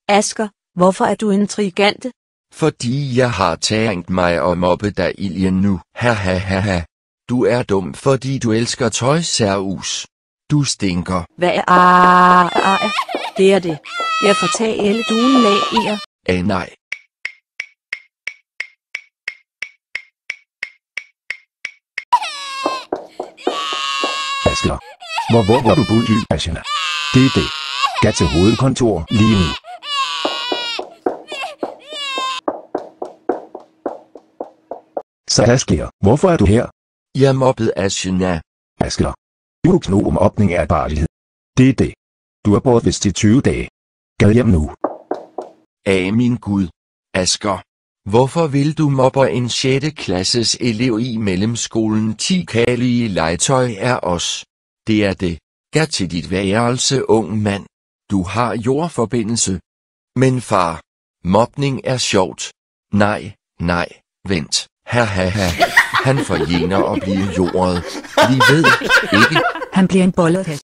Asger, hvorfor er du intrigant? Fordi jeg har tænkt mig at mobbe dig Iljen nu. Ha. Du er dum, fordi du elsker tøjsærhus. Du stinker. Hvad er det er det. Jeg får tage alle duen lag i jer. Nej. Asger. Hvor du boet i Asien? Det er det. Skal til hovedkontor lige nu. Så Asger, hvorfor er du her? Jeg mobbede Asjena. Asger. Du kno om opning af barlighed. Det er det. Du er bortvist i 20 dage. Gad hjem nu. Min Gud. Asger. Hvorfor vil du mobbe en 6. klasses elev i mellemskolen? 10 kærlige legetøj er os. Det er det. Gad til dit værelse, ung mand. Du har jordforbindelse. Men far. Mobning er sjovt. Nej, vent. Ha. Han fortjener at blive jordet. Vi ved ikke. Han bliver en bollet hat.